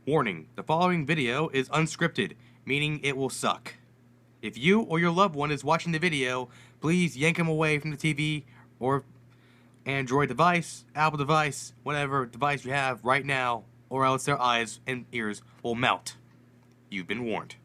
Warning, the following video is unscripted, meaning it will suck. If you or your loved one is watching the video, please yank them away from the TV or Android device, Apple device, whatever device you have right now, or else their eyes and ears will melt. You've been warned.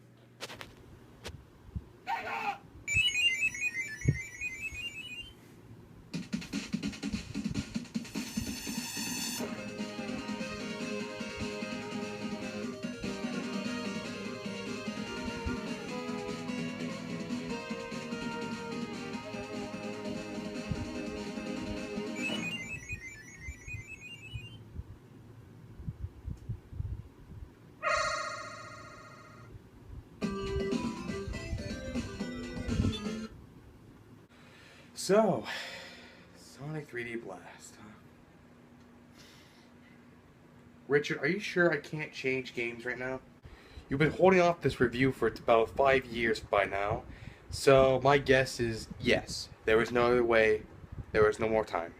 So, Sonic 3D Blast, huh? Richard, are you sure I can't change games right now? You've been holding off this review for about 5 years by now, so my guess is yes. There was no other way. There was no more time.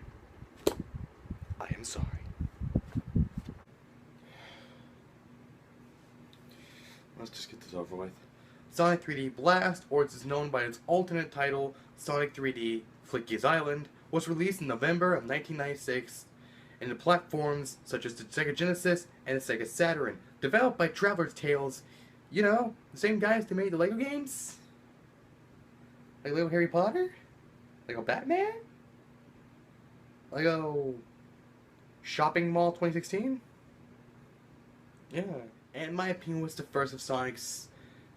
I am sorry. Let's just get this over with. Sonic 3D Blast, or as it's known by its alternate title, Sonic 3D Flicky's Island, was released in November of 1996 in the platforms such as the Sega Genesis and the Sega Saturn, developed by Traveler's Tales, you know, the same guys that made the Lego games? Like Lego Harry Potter? Lego Batman? Lego Shopping Mall 2016? Yeah, and in my opinion was the first of Sonic's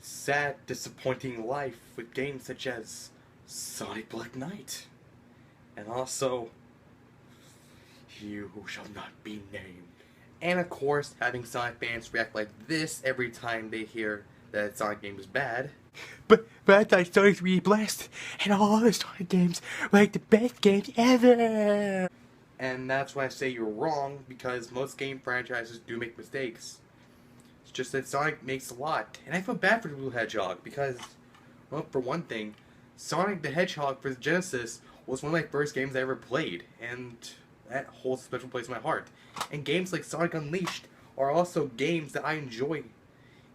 sad, disappointing life with games such as Sonic Black Knight, and also You Who Shall Not Be Named. And of course, having Sonic fans react like this every time they hear that a Sonic game is bad. But I thought Sonic 3D Blast and all other Sonic games were like the best games ever! And that's why I say you're wrong, because most game franchises do make mistakes. It's just that Sonic makes a lot. And I feel bad for the Blue Hedgehog because, well, for one thing, Sonic the Hedgehog for the Genesis was one of my first games I ever played, and that holds a special place in my heart. And games like Sonic Unleashed are also games that I enjoy,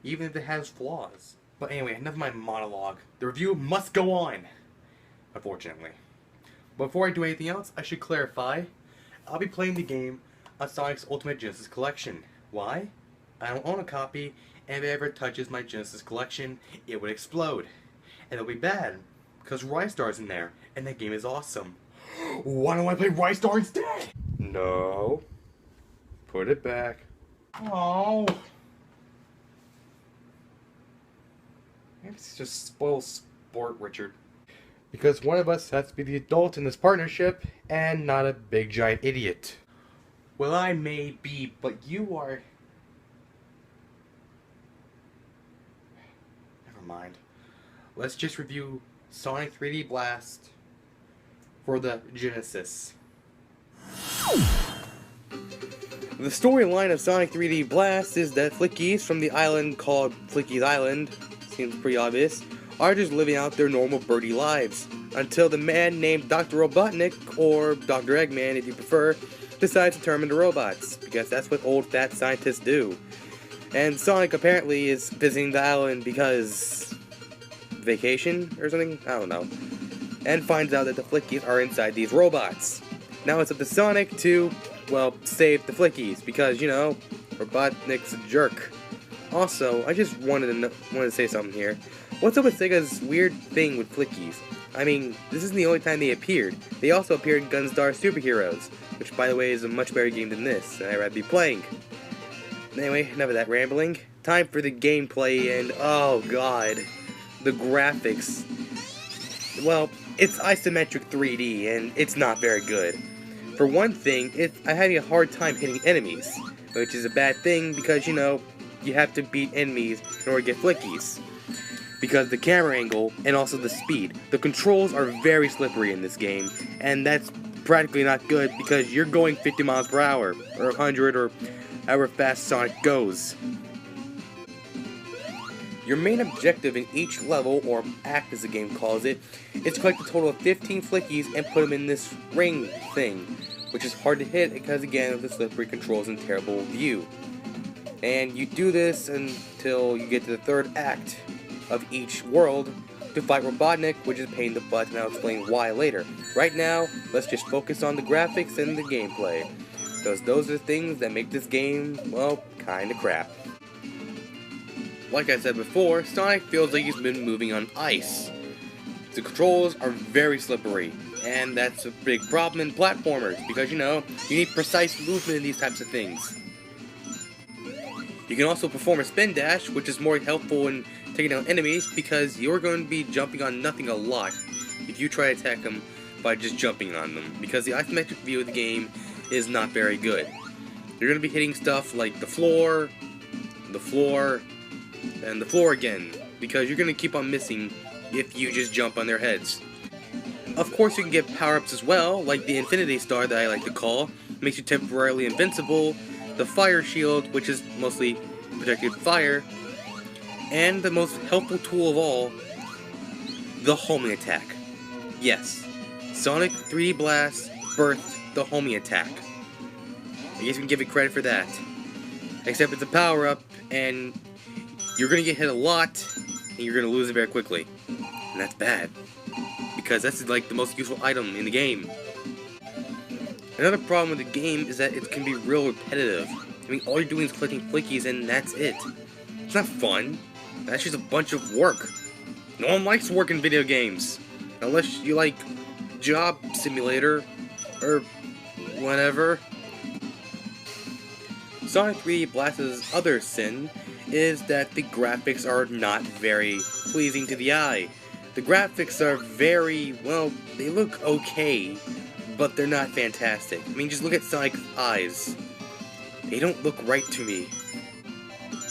even if it has flaws. But anyway, enough of my monologue. The review must go on, unfortunately. Before I do anything else, I should clarify, I'll be playing the game on Sonic's Ultimate Genesis Collection. Why? I don't own a copy, and if it ever touches my Genesis collection, it would explode. And it'll be bad, because Rystar's in there, and that game is awesome. Why don't I play Rystar instead? No. Put it back. Oh. Maybe it's just spoil sport, Richard. Because one of us has to be the adult in this partnership, and not a big giant idiot. Well, I may be, but you are... Never mind. Let's just review Sonic 3D Blast for the Genesis. The storyline of Sonic 3D Blast is that Flickies from the island called Flicky's Island, seems pretty obvious, are just living out their normal birdie lives, until the man named Dr. Robotnik, or Dr. Eggman if you prefer, decides to turn them into robots, because that's what old fat scientists do. And Sonic apparently is visiting the island because... vacation or something? I don't know. And finds out that the Flickies are inside these robots. Now it's up to Sonic to, well, save the Flickies, because, you know, Robotnik's a jerk. Also, I just wanted to say something here. What's up with Sega's weird thing with Flickies? I mean, this isn't the only time they appeared. They also appeared in Gunstar Superheroes, which, by the way, is a much better game than this, and I'd rather be playing. Anyway, enough of that rambling. Time for the gameplay, and oh god, the graphics. Well, it's isometric 3D, and it's not very good. For one thing, I'm having a hard time hitting enemies, which is a bad thing because, you know, you have to beat enemies in order to get Flickies. Because the camera angle, and also the speed. The controls are very slippery in this game, and that's practically not good because you're going 50 miles per hour, or 100, or however fast Sonic goes. Your main objective in each level, or act as the game calls it, is to collect a total of 15 Flickies and put them in this ring thing, which is hard to hit because, again, of the slippery controls and terrible view. And you do this until you get to the third act of each world to fight Robotnik, which is a pain in the butt, and I'll explain why later. Right now, let's just focus on the graphics and the gameplay, because those are the things that make this game, well, kinda crap. Like I said before, Sonic feels like he's been moving on ice. The controls are very slippery, and that's a big problem in platformers, because, you know, you need precise movement in these types of things. You can also perform a spin dash, which is more helpful in taking down enemies, because you're going to be jumping on nothing a lot if you try to attack them by just jumping on them, because the isometric view of the game is not very good. You're going to be hitting stuff like the floor, and the floor again, because you're going to keep on missing if you just jump on their heads. Of course, you can get power-ups as well, like the Infinity Star that I like to call, makes you temporarily invincible, the Fire Shield, which is mostly protected fire, and the most helpful tool of all, the homing attack. Yes, Sonic 3D Blast birthed the homing attack. I guess we can give it credit for that. Except it's a power-up, and you're gonna get hit a lot, and you're gonna lose it very quickly. And that's bad, because that's like the most useful item in the game. Another problem with the game is that it can be real repetitive. I mean, all you're doing is collecting flickies and that's it. It's not fun. That's just a bunch of work. No one likes work in video games. Unless you like Job Simulator, or whatever. Sonic 3D Blast's other sin is that the graphics are not very pleasing to the eye. The graphics are very, well, they look okay, but they're not fantastic. I mean, just look at Sonic's eyes. They don't look right to me.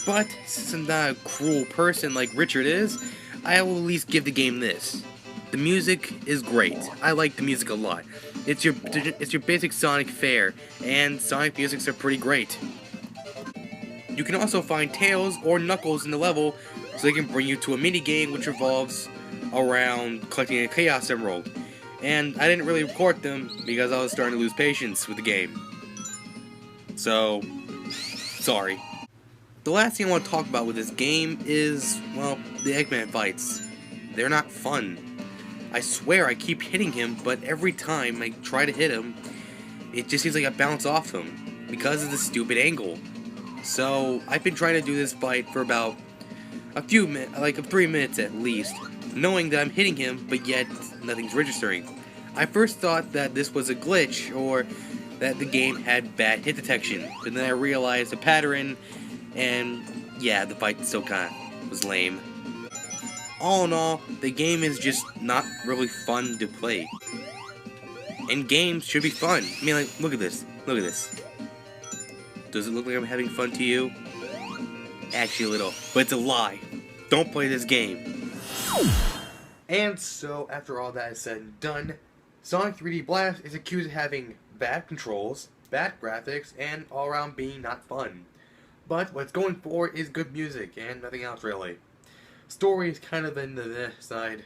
But, since I'm not a cruel person like Richard is, I will at least give the game this. The music is great. I like the music a lot. It's your basic Sonic fare, and Sonic musics are pretty great. You can also find Tails or Knuckles in the level, so they can bring you to a mini-game which revolves around collecting a Chaos Emerald. And I didn't really record them because I was starting to lose patience with the game. So, sorry. The last thing I want to talk about with this game is, well, the Eggman fights. They're not fun. I swear I keep hitting him, but every time I try to hit him, it just seems like I bounce off him because of the stupid angle. So, I've been trying to do this fight for about a few minutes, like 3 minutes at least, knowing that I'm hitting him, but yet nothing's registering. I first thought that this was a glitch, or that the game had bad hit detection, but then I realized the pattern, and yeah, the fight still kinda was lame. All in all, the game is just not really fun to play. And games should be fun. I mean, like, look at this. Look at this. Does it look like I'm having fun to you? Actually a little, but it's a lie. Don't play this game. And so, after all that is said and done, Sonic 3D Blast is accused of having bad controls, bad graphics, and all around being not fun. But what it's going for is good music, and nothing else really. Story is kind of in the side,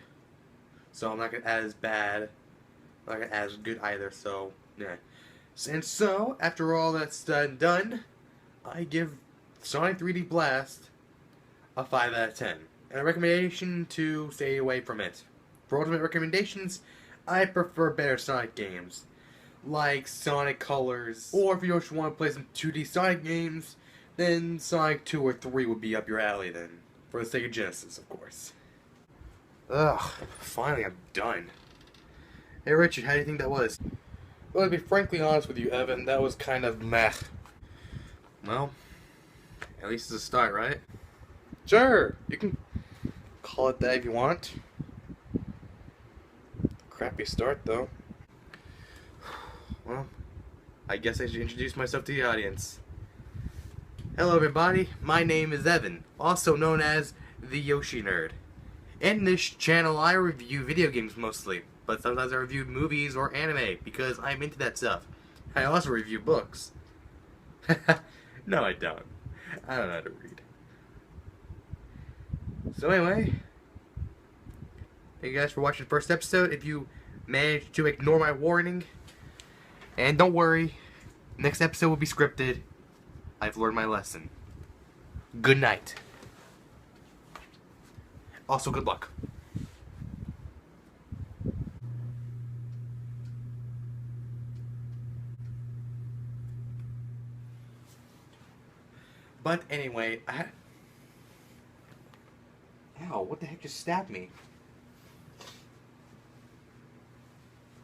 so I'm not going to add as bad, I'm not going to add as good either, so, yeah. And so, after all that's done, I give Sonic 3D Blast a 5 out of 10. And a recommendation to stay away from it. For ultimate recommendations, I prefer better Sonic games, like Sonic Colors, or if you just want to play some 2D Sonic games, then Sonic 2 or 3 would be up your alley then. For the Sega Genesis, of course. Ugh, finally I'm done. Hey Richard, how do you think that was? Well, to be frankly honest with you, Evan, that was kind of meh. Well, at least it's a start, right? Sure, you can call it that if you want. Crappy start, though. Well, I guess I should introduce myself to the audience. Hello everybody, my name is Evan, also known as TheYoshiNerd. In this channel I review video games mostly, but sometimes I review movies or anime because I'm into that stuff. I also review books. No I don't. I don't know how to read. So anyway, thank you guys for watching the first episode. If you managed to ignore my warning, and don't worry, next episode will be scripted. I've learned my lesson. Good night. Also, good luck. But anyway, Ow, what the heck just stabbed me?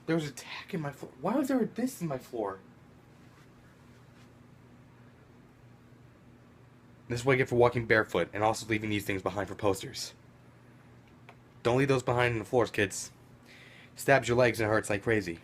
There was a tack in my floor. Why was there this in my floor? This is what I get for walking barefoot and also leaving these things behind for posters. Don't leave those behind in the floors, kids. Stabs your legs and it hurts like crazy.